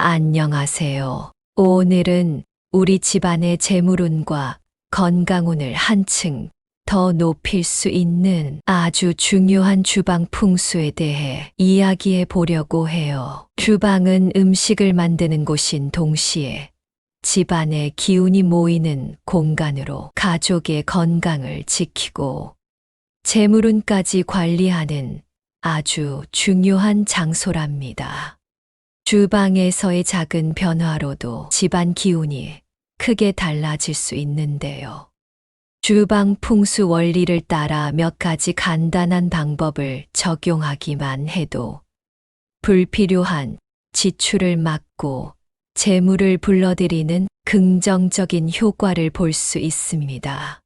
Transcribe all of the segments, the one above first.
안녕하세요. 오늘은 우리 집안의 재물운과 건강운을 한층 더 높일 수 있는 아주 중요한 주방 풍수에 대해 이야기해 보려고 해요. 주방은 음식을 만드는 곳인 동시에 집안의 기운이 모이는 공간으로 가족의 건강을 지키고 재물운까지 관리하는 아주 중요한 장소랍니다. 주방에서의 작은 변화로도 집안 기운이 크게 달라질 수 있는데요. 주방 풍수 원리를 따라 몇 가지 간단한 방법을 적용하기만 해도 불필요한 지출을 막고 재물을 불러들이는 긍정적인 효과를 볼 수 있습니다.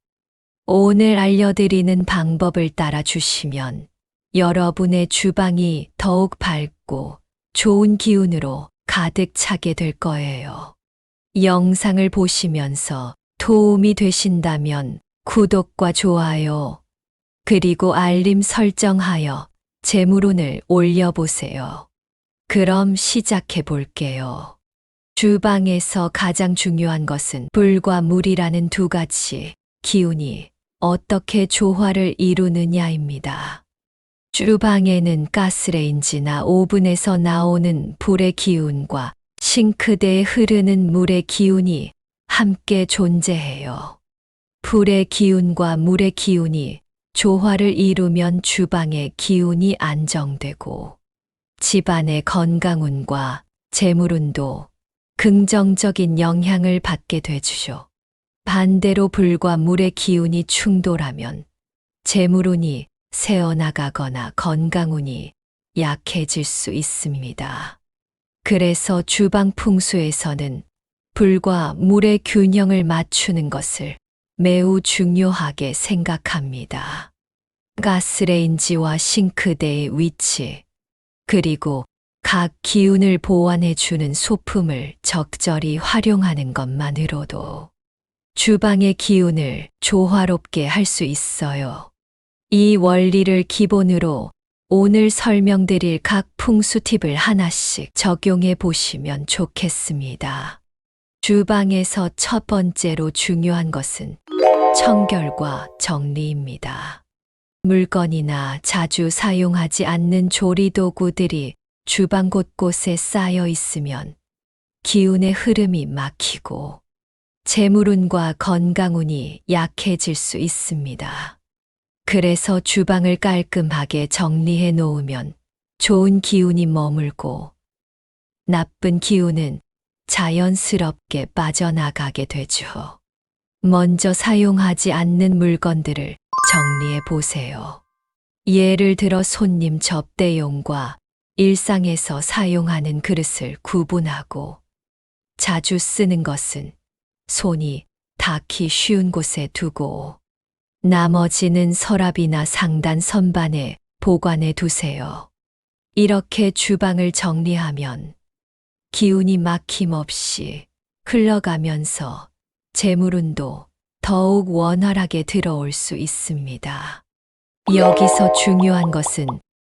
오늘 알려드리는 방법을 따라 주시면 여러분의 주방이 더욱 밝고 좋은 기운으로 가득 차게 될 거예요. 영상을 보시면서 도움이 되신다면 구독과 좋아요, 그리고 알림 설정하여 재물운을 올려보세요. 그럼 시작해 볼게요. 주방에서 가장 중요한 것은 불과 물이라는 두 가지 기운이 어떻게 조화를 이루느냐입니다. 주방에는 가스레인지나 오븐에서 나오는 불의 기운과 싱크대에 흐르는 물의 기운이 함께 존재해요. 불의 기운과 물의 기운이 조화를 이루면 주방의 기운이 안정되고 집안의 건강운과 재물운도 긍정적인 영향을 받게 되죠. 반대로 불과 물의 기운이 충돌하면 재물운이 새어나가거나 건강운이 약해질 수 있습니다. 그래서 주방 풍수에서는 불과 물의 균형을 맞추는 것을 매우 중요하게 생각합니다. 가스레인지와 싱크대의 위치, 그리고 각 기운을 보완해주는 소품을 적절히 활용하는 것만으로도 주방의 기운을 조화롭게 할 수 있어요. 이 원리를 기본으로 오늘 설명드릴 각 풍수 팁을 하나씩 적용해 보시면 좋겠습니다. 주방에서 첫 번째로 중요한 것은 청결과 정리입니다. 물건이나 자주 사용하지 않는 조리도구들이 주방 곳곳에 쌓여 있으면 기운의 흐름이 막히고 재물운과 건강운이 약해질 수 있습니다. 그래서 주방을 깔끔하게 정리해 놓으면 좋은 기운이 머물고 나쁜 기운은 자연스럽게 빠져나가게 되죠. 먼저 사용하지 않는 물건들을 정리해 보세요. 예를 들어 손님 접대용과 일상에서 사용하는 그릇을 구분하고 자주 쓰는 것은 손이 닿기 쉬운 곳에 두고 나머지는 서랍이나 상단 선반에 보관해 두세요. 이렇게 주방을 정리하면 기운이 막힘없이 흘러가면서 재물운도 더욱 원활하게 들어올 수 있습니다. 여기서 중요한 것은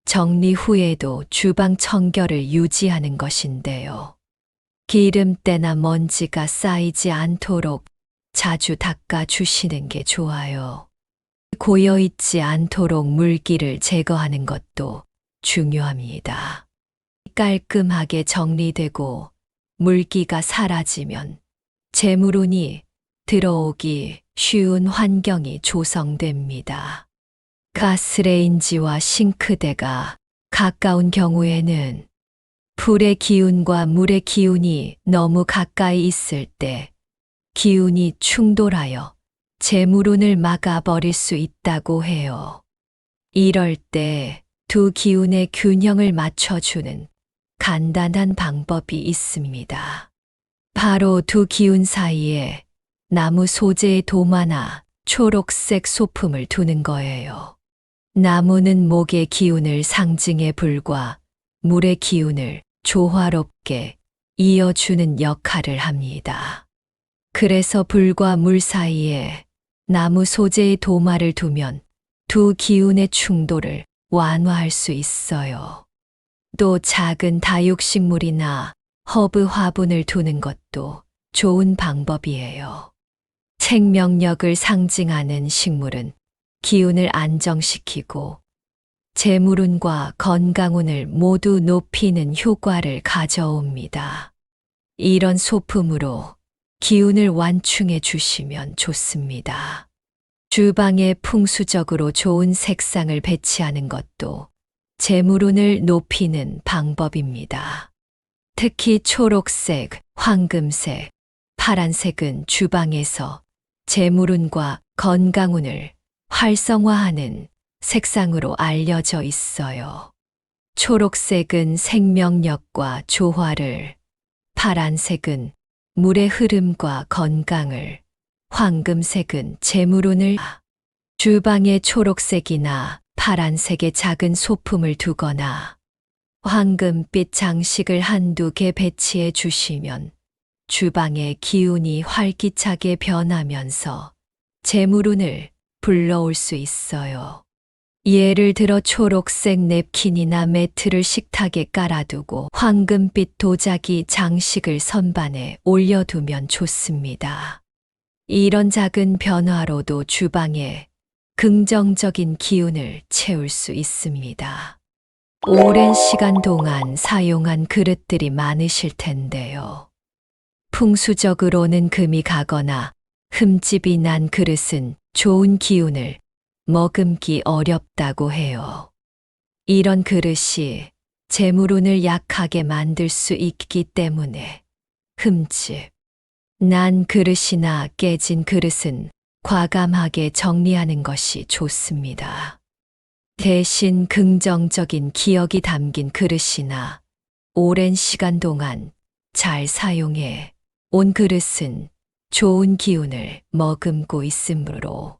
정리 후에도 주방 청결을 유지하는 것인데요. 기름때나 먼지가 쌓이지 않도록 자주 닦아 주시는 게 좋아요. 고여있지 않도록 물기를 제거하는 것도 중요합니다. 깔끔하게 정리되고 물기가 사라지면 재물운이 들어오기 쉬운 환경이 조성됩니다. 가스레인지와 싱크대가 가까운 경우에는 불의 기운과 물의 기운이 너무 가까이 있을 때 기운이 충돌하여 재물운을 막아버릴 수 있다고 해요. 이럴 때 두 기운의 균형을 맞춰주는 간단한 방법이 있습니다. 바로 두 기운 사이에 나무 소재의 도마나 초록색 소품을 두는 거예요. 나무는 목의 기운을 상징해 불과 물의 기운을 조화롭게 이어주는 역할을 합니다. 그래서 불과 물 사이에 나무 소재의 도마를 두면 두 기운의 충돌을 완화할 수 있어요. 또 작은 다육식물이나 허브 화분을 두는 것도 좋은 방법이에요. 생명력을 상징하는 식물은 기운을 안정시키고 재물운과 건강운을 모두 높이는 효과를 가져옵니다. 이런 소품으로 기운을 완충해 주시면 좋습니다. 주방에 풍수적으로 좋은 색상을 배치하는 것도 재물운을 높이는 방법입니다. 특히 초록색, 황금색, 파란색은 주방에서 재물운과 건강운을 활성화하는 색상으로 알려져 있어요. 초록색은 생명력과 조화를, 파란색은 물의 흐름과 건강을, 황금색은 재물운을. 주방에 초록색이나 파란색의 작은 소품을 두거나 황금빛 장식을 한두 개 배치해 주시면 주방의 기운이 활기차게 변하면서 재물운을 불러올 수 있어요. 예를 들어 초록색 냅킨이나 매트를 식탁에 깔아두고 황금빛 도자기 장식을 선반에 올려두면 좋습니다. 이런 작은 변화로도 주방에 긍정적인 기운을 채울 수 있습니다. 오랜 시간 동안 사용한 그릇들이 많으실 텐데요. 풍수적으로는 금이 가거나 흠집이 난 그릇은 좋은 기운을 머금기 어렵다고 해요. 이런 그릇이 재물운을 약하게 만들 수 있기 때문에 흠집 난 그릇이나 깨진 그릇은 과감하게 정리하는 것이 좋습니다. 대신 긍정적인 기억이 담긴 그릇이나 오랜 시간 동안 잘 사용해 온 그릇은 좋은 기운을 머금고 있으므로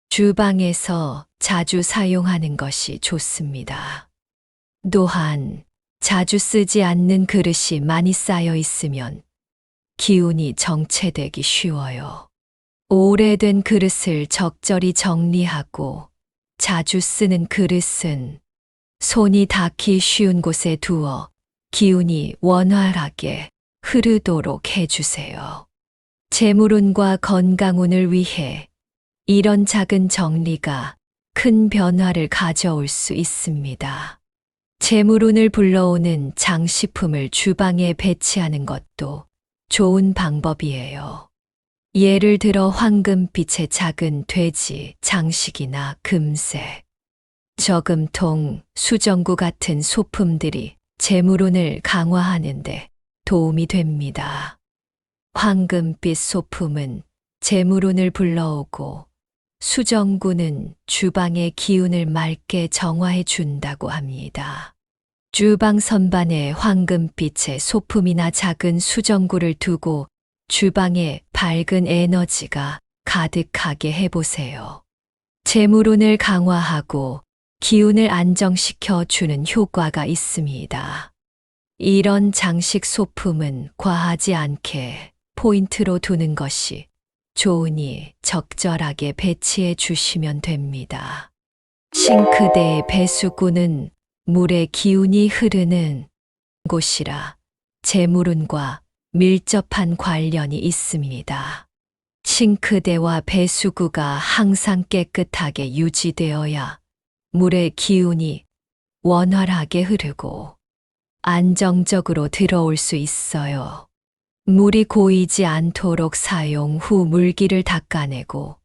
주방에서 자주 사용하는 것이 좋습니다. 또한 자주 쓰지 않는 그릇이 많이 쌓여 있으면 기운이 정체되기 쉬워요. 오래된 그릇을 적절히 정리하고 자주 쓰는 그릇은 손이 닿기 쉬운 곳에 두어 기운이 원활하게 흐르도록 해주세요. 재물운과 건강운을 위해 이런 작은 정리가 큰 변화를 가져올 수 있습니다. 재물운을 불러오는 장식품을 주방에 배치하는 것도 좋은 방법이에요. 예를 들어 황금빛의 작은 돼지 장식이나 금색, 저금통, 수정구 같은 소품들이 재물운을 강화하는데 도움이 됩니다. 황금빛 소품은 재물운을 불러오고 수정구는 주방의 기운을 맑게 정화해 준다고 합니다. 주방 선반에 황금빛의 소품이나 작은 수정구를 두고 주방에 밝은 에너지가 가득하게 해보세요. 재물운을 강화하고 기운을 안정시켜 주는 효과가 있습니다. 이런 장식 소품은 과하지 않게 포인트로 두는 것이 좋으니 적절하게 배치해 주시면 됩니다. 싱크대의 배수구는 물의 기운이 흐르는 곳이라 재물운과 밀접한 관련이 있습니다. 싱크대와 배수구가 항상 깨끗하게 유지되어야 물의 기운이 원활하게 흐르고 안정적으로 들어올 수 있어요. 물이 고이지 않도록 사용 후 물기를 닦아내고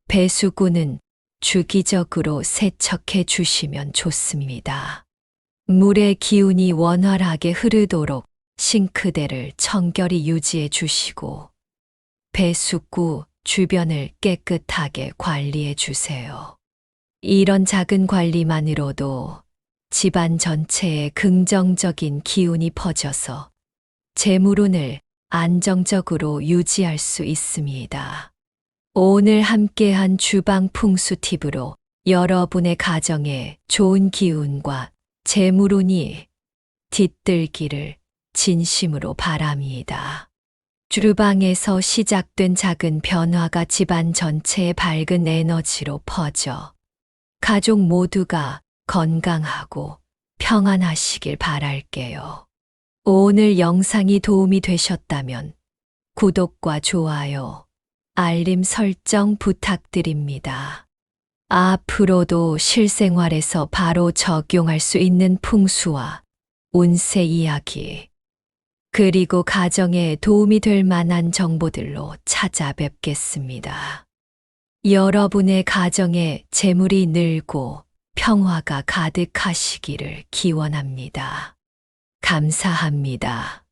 배수구는 주기적으로 세척해 주시면 좋습니다. 물의 기운이 원활하게 흐르도록 싱크대를 청결히 유지해 주시고 배수구 주변을 깨끗하게 관리해 주세요. 이런 작은 관리만으로도 집안 전체에 긍정적인 기운이 퍼져서 재물운을 안정적으로 유지할 수 있습니다. 오늘 함께한 주방 풍수 팁으로 여러분의 가정에 좋은 기운과 재물운이 깃들기를 진심으로 바랍니다. 주방에서 시작된 작은 변화가 집안 전체에 밝은 에너지로 퍼져 가족 모두가 건강하고 평안하시길 바랄게요. 오늘 영상이 도움이 되셨다면 구독과 좋아요, 알림 설정 부탁드립니다. 앞으로도 실생활에서 바로 적용할 수 있는 풍수와 운세 이야기, 그리고 가정에 도움이 될 만한 정보들로 찾아뵙겠습니다. 여러분의 가정에 재물이 늘고 평화가 가득하시기를 기원합니다. 감사합니다.